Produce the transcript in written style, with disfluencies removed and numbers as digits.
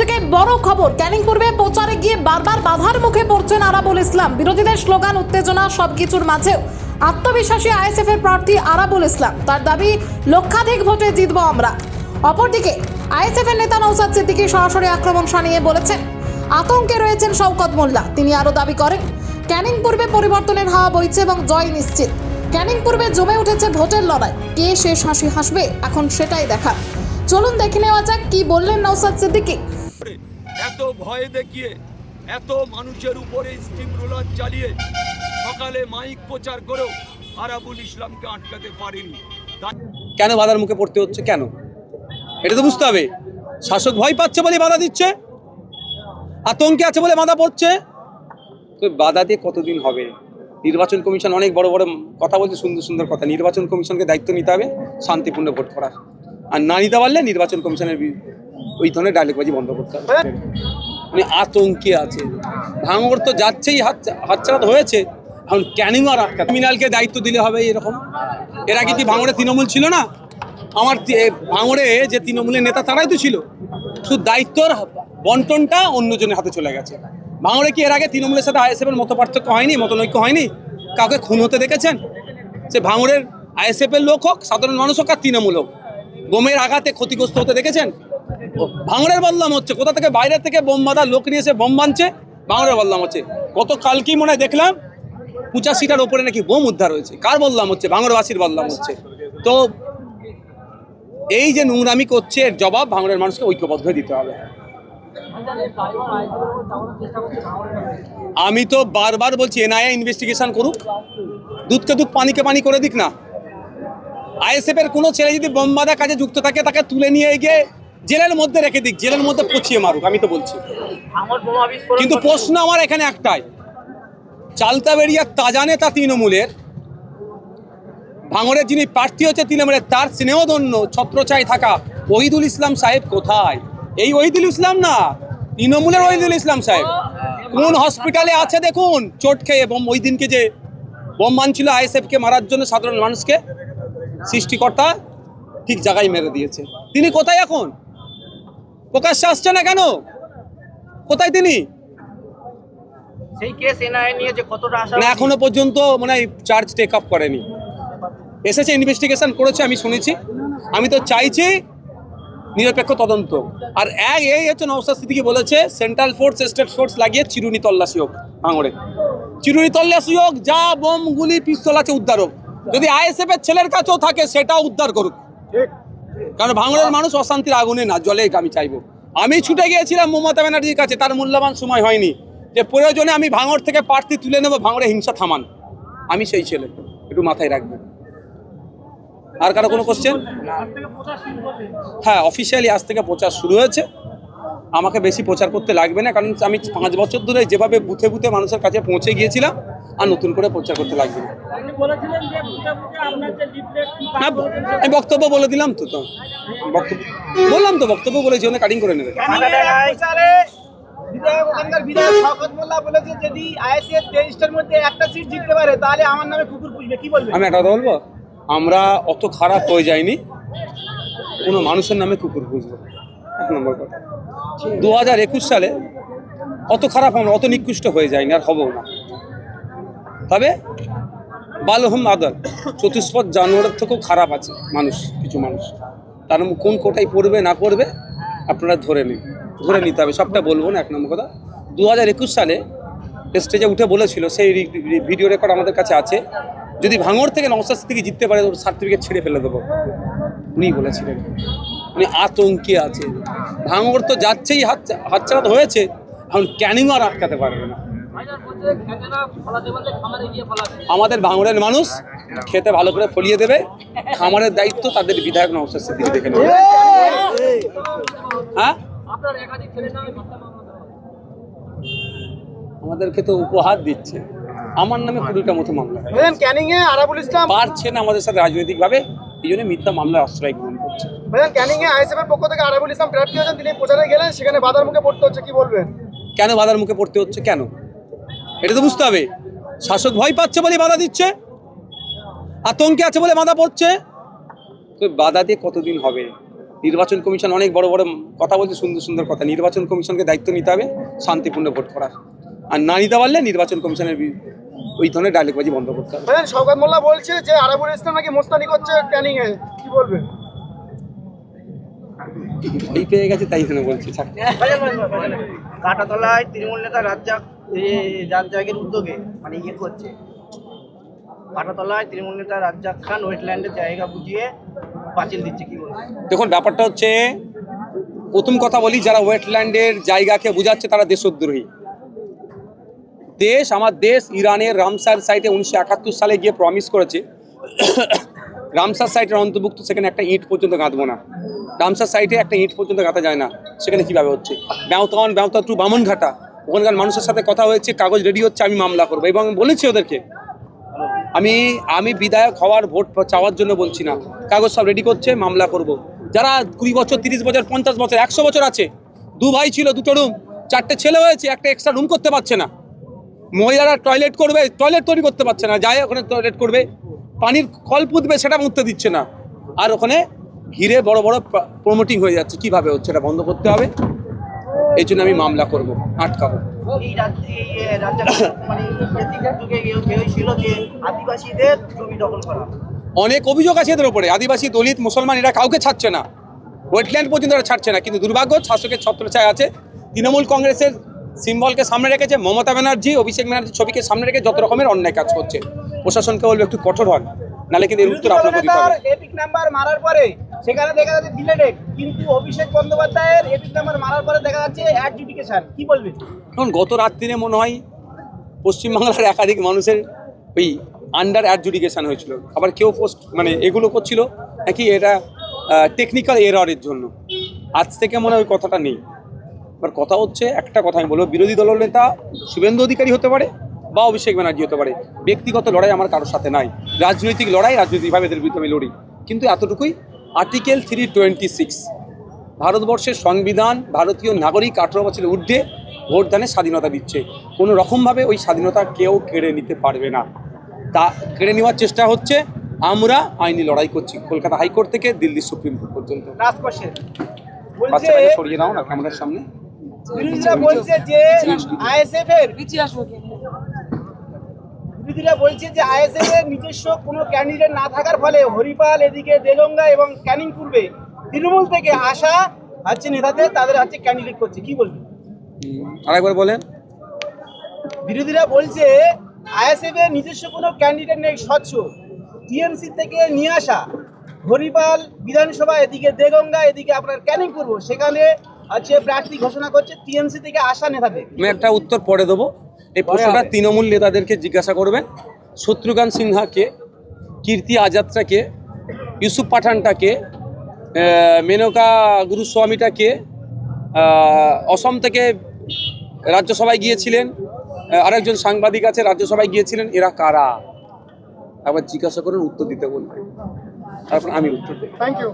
সবথেকে বড় খবর, ক্যানিং পূর্বে প্রচারে গিয়ে বারবার বাধার মুখে পড়ছেন আরাবুল ইসলাম। বিরোধীদের স্লোগান, উত্তেজনা সবকিছুর মাঝেও আত্মবিশ্বাসী আইএসএফ এর প্রার্থী আরাবুল ইসলাম। তার দাবি, লক্ষাধিক ভোটে জিতব আমরা। অপরদিকে আইএসএফ এর নেতা নওশাদ সিদ্দিকী সরাসরি আক্রমণ শানিয়ে বলেছেন, আতঙ্কে রয়েছেন শওকত মোল্লা। তিনি আরও দাবি করেন, ক্যানিং পূর্বে পরিবর্তনের হাওয়া বইছে এবং জয় নিশ্চিত। ক্যানিং পূর্বে জমে উঠেছে ভোটের লড়াই, কে শেষ হাসি হাসবে এখন সেটাই দেখা। চলুন দেখে নেওয়া যাক কি বললেন নওশাদ সিদ্দিকী। এত ভয় দেখিয়ে, এত মানুষের উপরে স্টিম রোলার চালিয়ে সকালে মাইক প্রচার করেও আরাবুল ইসলামকে আটকাতে পারেনি। কেন বাধার মুখে পড়তে হচ্ছে? কেন? এটা তো বুঝতে হবে। শাসক ভয় পাচ্ছে বলে বাধা দিচ্ছে, আতঙ্কে আছে বলে বাধা পড়ছে। তো বাধা দিয়ে কতদিন হবে? নির্বাচন কমিশন অনেক বড় বড় কথা বলছে, সুন্দর সুন্দর কথা। নির্বাচন কমিশনকে দায়িত্ব নিতে হবে শান্তিপূর্ণ ভোট করার, আর না নিতে পারলে নির্বাচন কমিশনের ওই ধরনের ডায়লগবাজি বন্ধ করতে হবে। মানে আতঙ্কে আছে, ভাঙড় তো যাচ্ছেই, হাতছাড়া তো হয়েছে, এখন ক্যানিং আর ক্রিমিনালকে দায়িত্ব দিলে হবে এরকম? এর আগে কি ভাঙড়ে তৃণমূল ছিল না? আমার ভাঙড়ে যে তৃণমূলের নেতা তারাই তো ছিল, শুধু দায়িত্বর বন্টনটা অন্যজনের হাতে চলে গেছে। ভাঙড়ে কি এর আগে তৃণমূলের সাথে আইএসএফের মত পার্থক্য হয়নি, মতনৈক্য হয়নি? কাউকে খুন হতে দেখেছেন? সে ভাঙড়ের আইএসএফের লোক হোক, সাধারণ মানুষ হোক, আর তৃণমূল হোক, বোমের আঘাতে ক্ষতিগ্রস্ত হতে দেখেছেন? ভাঙড়ের বদনাম হচ্ছে, কোথা থেকে বাইরে থেকে বোম বাঁধার লোক নিয়ে এসে বোম বাঁধছে, ভাঙড়ের বদনাম হচ্ছে। গতকালকেই মনে হয় দেখলাম 85টার ওপরে নাকি বোম উদ্ধার হয়েছে। কার বদনাম হচ্ছে? ভাঙড়বাসীর বদনাম হচ্ছে। তো এই যে নোংরামি করছে, এর জবাব ভাঙড়ের মানুষকে ঐক্যবদ্ধ হয়ে দিতে হবে। আমি তো বারবার বলছি, এনআইএ ইনভেস্টিগেশন করুক, দুধকে দুধ পানিকে পানি করে দিক না। আইএসএফ এর কোনো ছেলে যদি বোম বাঁধা কাজে যুক্ত থাকে, তাকে তুলে নিয়ে গিয়ে জেলের মধ্যে রেখে দিক, জেলের মধ্যে পচিয়ে মারুক। আমি তো বলছি, কিন্তু প্রশ্ন আমার এখানে একটাই, চালতাবেড়িয়ার তাজা নেতা তৃণমূলের, ভাঙড়ের যিনি প্রার্থী হচ্ছে তৃণমূলের, তার স্নেহধন্য ছত্রছায় থাকা ওহিদুল ইসলাম সাহেব কোথায়? এই ওহিদুল ইসলাম না, তৃণমূলের ওহিদুল ইসলাম সাহেব কোন হসপিটালে আছে দেখুন, চোট খেয়ে। ওই দিনকে যে বোম মানছিল আইএসএফকে মারার জন্য সাধারণ মানুষকে, সৃষ্টিকর্তা ঠিক জায়গায় মেরে দিয়েছে। তিনি কোথায় এখন? প্রকাশ্যে আসছে না কেন? কোথায় তিনি? সেই কেস এনআইএ নিয়ে যে কতটা আশা না, এখনো পর্যন্ত মনে হয় চার্জ টেক আপ করেনি। এসেছে, ইনভেস্টিগেশন করেছে, আমি শুনেছি। আমি তো চাইছি নিরপেক্ষ তদন্ত। আর এই হচ্ছে নওশাদ সিদ্দিকী বলেছে, সেন্ট্রাল ফোর্স, স্টেট ফোর্স লাগিয়ে চিরুনি তল্লাশি হোক ভাঙড়ে, চিরুনি তল্লাশি হোক, যা বোম গুলি পিস্তল আছে উদ্ধার হোক। যদি আইএসএফ এর ছেলের কাছেও থাকে সেটাও উদ্ধার করুক, কারণ ভাঙড়ের মানুষ অশান্তির আগুনে না জ্বলে। এটা আমি চাইবো। আমি ছুটে গিয়েছিলাম মমতা ব্যানার্জির কাছে, তার মূল্যবান সময় হয়নি, যে প্রয়োজনে আমি ভাঙড় থেকে প্রার্থী তুলে নেব, ভাঙড়ে হিংসা থামান। আমি সেই ছেলে, একটু মাথায় রাখবেন। আর কারো কোনো কোশ্চেন? হ্যাঁ, অফিসিয়ালি আজ থেকে প্রচার শুরু হয়েছে। আমাকে বেশি প্রচার করতে লাগবে না, কারণ আমি 5 বছর ধরে যেভাবে বুথে বুথে মানুষের কাছে পৌঁছে গিয়েছিলাম, আর নতুন করে প্রচার করতে লাগবে না। আমি বক্তব্য বলে দিলাম তো, বক্তব্য বললাম তো, বক্তব্য বলেছি, ওখানে কাটিং করে নেবে। আমি একটা কথা বলবো, আমরা অত খারাপ হয়ে যাইনি কোনো মানুষের নামে কুকুর পুষবো। 1 নম্বর কথা, 2021 সালে অত খারাপ আমরা, অত নিকৃষ্ট হয়ে যায়নি, আর হবও না। তবে বালহম আদর, চতুষ্পদ জানোয়ারের থেকেও খারাপ আছে মানুষ, কিছু মানুষ। তার কোন কোটায় পড়বে না পড়বে আপনারা ধরে নিতে হবে। সবটা বলবো না। 1 নম্বর কথা, 2021 সালে স্টেজে উঠে বলেছিল, সেই ভিডিও রেকর্ড আমাদের কাছে আছে, যদি ভাঙড় থেকে নওশাদ সিদ্দিকী জিততে পারে, ওর সার্টিফিকেট ছেড়ে ফেলে দেবো, উনি বলেছিলেন। উনি আতঙ্কে আছে, ভাঙড় তো যাচ্ছেই, হাতছাড়া তো হয়েছে, এখন ক্যানিং আর আটকাতে পারবে না। আমাদের ভাঙড়ের মানুষ খেতে ভালো করে ফলিয়ে দেবে, খামারের দায়িত্ব তাদের বিধায়ক নওশাদ সিদ্দিকী দেখে নেবে। হ্যাঁ, আমাদেরকে তো উপহার দিচ্ছে, আমার নামে 20টা মতো মামলা আরাবুল ইসলাম পারছেন আমাদের সাথে রাজনৈতিক ভাবে, এই জন্য মিথ্যা মামলার আশ্রয় গ্রহণ করছে। ক্যানিং এ আইএসএফ এর পক্ষ থেকে আরাবুল ইসলাম প্রার্থী হয়েছেন, তিনি প্রচারে গেলেন, সেখানে বাধার মুখে পড়তে হচ্ছে, কি বলবেন? কেন বাধার মুখে পড়তে হচ্ছে? কেন? এটা তো বুঝতে হবে। শাসক ভয় পাচ্ছে বলে বাধা দিচ্ছে, আতঙ্কে আছে বলে বাধা পড়ছে। তো বাধা দিয়ে কতদিন হবে? নির্বাচন কমিশন অনেক বড় বড় কথা বলছে, সুন্দর সুন্দর কথা। নির্বাচন কমিশনকে দায়িত্ব নিতে হবে শান্তিপূর্ণ ভোট করার, আর না নিতে পারলে নির্বাচন কমিশনের ওই ধরনের ডায়লগবাজি বন্ধ করতে হবে। শওকত মোল্লা বলছে যে আরাবুল ইসলাম নাকি মোস্তানি করছে ক্যানিং এ, কি বলবেন? এই পেয়ে গেছে তাই জন্য বলছি। কাটাতলায় তৃণমূল নেতা রাজ্জাকের উদ্যোগে মানে ইয়ে করছে, কাটাতলায় তৃণমূল নেতা রাজ্জাক খান ওয়েটল্যান্ডের জায়গা বুঝিয়ে পাঁচিল দিচ্ছে, কি বলছে? দেখুন, ব্যাপারটা হচ্ছে, প্রথম কথা বলি, যারা ওয়েটল্যান্ডের জায়গাকে বোঝাচ্ছে তারা দেশদ্রোহী। আমার দেশ ইরানের রামসার সাইটে 1971 সালে গিয়ে প্রমিস করেছে রামসার সাইটের অন্তর্ভুক্ত, সেখানে একটা ইঁট পর্যন্ত গাঁথবো না। রামসার সাইটে একটা ইঁট পর্যন্ত গাঁথা যায় না, সেখানে কীভাবে হচ্ছে? বেঁওতা টু বামনঘাটা, ওখানকার মানুষের সাথে কথা হয়েছে, কাগজ রেডি হচ্ছে, আমি মামলা করবো। এবং বলেছি ওদেরকে, আমি বিধায়ক হওয়ার ভোট চাওয়ার জন্য বলছি না, কাগজ সব রেডি করছে, মামলা করব। যারা 20 বছর 30 বছর 50 বছর 100 বছর আছে, 2 ভাই ছিল, 2টো রুম, 4টে ছেলে হয়েছে, একটা এক্সট্রা রুম করতে পারছে না। মহিলারা টয়লেট করবে, টয়লেট তৈরি করতে পারছে না, যায় ওখানে টয়লেট করবে, পানির কল পুঁতবে, সেটা মুছতে দিচ্ছে না। আর ওখানে ঘিরে বড় বড় প্রমোটিং হয়ে যাচ্ছে, কিভাবে হচ্ছে এটা বন্ধ করতে হবে। এই জন্য আমি মামলা করব, আটকাবো। এই রাজ্জাক মানে উদ্যোগে কেউ ছিল যে আদিবাসীদের জমি দখল করা, অনেক অভিযোগ আছে এদের ওপরে। আদিবাসী, দলিত, মুসলমান এরা কাউকে ছাড়ছে না, ওয়েটল্যান্ড পর্যন্ত এরা ছাড়ছে না। কিন্তু দুর্ভাগ্য, শাসকের ছত্রছায়া আছে। তৃণমূল কংগ্রেসের সিম্বলকে সামনে রেখেছে, মমতা ব্যানার্জি, অভিষেক ব্যানার্জির ছবিকে সামনে রেখে যত রকমের অন্যায় কাজ করছে। প্রশাসনকে বলবে একটু কঠোর হন, নাহলে কিন্তু এর উত্তর আপনাকে দিতে হবে। এপিক নাম্বার মারার পরে সেখানে দেখা যাচ্ছে ডিলেটেড, কিন্তু অভিষেক বন্দ্যোপাধ্যায়ের এপিক নাম্বার মারার পরে দেখা যাচ্ছে অ্যাডজুডিকেশন, কি বলবেন? এখন গত রাত্রিরে মনে হয় পশ্চিমবাংলার একাধিক মানুষের ওই আন্ডার অ্যাডজুডিকেশন হয়েছিল। আবার কেউ মানে এগুলো করছিল নাকি এটা টেকনিক্যাল এররের জন্য। আজ থেকে মনে হয় ওই কথাটা নেই। এবার কথা হচ্ছে, একটা কথা আমি বলবো, বিরোধী দলনেতা শুভেন্দু অধিকারী হতে পারে বা অভিষেক ব্যানার্জি হতে পারে, ব্যক্তিগত লড়াই আমার কারোর সাথে নাই। রাজনৈতিক লড়াই, রাজনৈতিকভাবে এদের বিরুদ্ধে আমি লড়ি। কিন্তু এতটুকুই, আর্টিকেল 326 ভারতবর্ষের সংবিধান ভারতীয় নাগরিক 18 বছরের ঊর্ধ্বে ভোটদানের স্বাধীনতা দিচ্ছে। কোনো রকমভাবে ওই স্বাধীনতা কেউ কেড়ে নিতে পারবে না। তা কেড়ে নেওয়ার চেষ্টা হচ্ছে, আমরা আইনি লড়াই করছি, কলকাতা হাইকোর্ট থেকে দিল্লি সুপ্রিম কোর্ট পর্যন্ত। লাস্ট কোশ্চেন, বাচ্চাটাকে সরিয়ে দাও না ক্যামেরার সামনে। বিরোধীরা বলছে যে আইএসএফ এর নিজস্ব কোনো ক্যান্ডিডেট না থাকার ফলে হরিপাল, এদিকে দেগঙ্গা এবং ক্যানিং পূর্বে তৃণমূল থেকে আসা হচ্ছে নেতাদের, তাদের হচ্ছে ক্যান্ডিডেট করছে, কি বলবেন? আরেকবার বলেন। বিরোধীরা বলছে আইএসএফ এর নিজস্ব কোনো ক্যান্ডিডেট নেই, স্বচ্ছ, টিএমসি থেকে নিয়ে আসা হরিপাল বিধানসভা, এদিকে দেগঙ্গা, এদিকে আপনার ক্যানিং পূর্ব, সেখানে আছে প্রার্থী ঘোষণা করছে টিএমসি থেকে আসা নেতাদের। আমি একটা উত্তর পরে দেবো। এই প্রশ্নটা তৃণমূল নেতাদেরকে জিজ্ঞাসা করবেন। শত্রুঘ্ন সিনহাকে, কীর্তি আজাদটাকে, ইউসুফ পাঠানটাকে, মেনকা গুরুস্বামীটাকে, অসম থেকে রাজ্যসভায় গিয়েছিলেন, আরেকজন সাংবাদিক আছে রাজ্যসভায় গিয়েছিলেন, এরা কারা? আবার জিজ্ঞাসা করেন, উত্তর দিতে বলবেন, তারপর আমি উত্তর দেব। Thank you.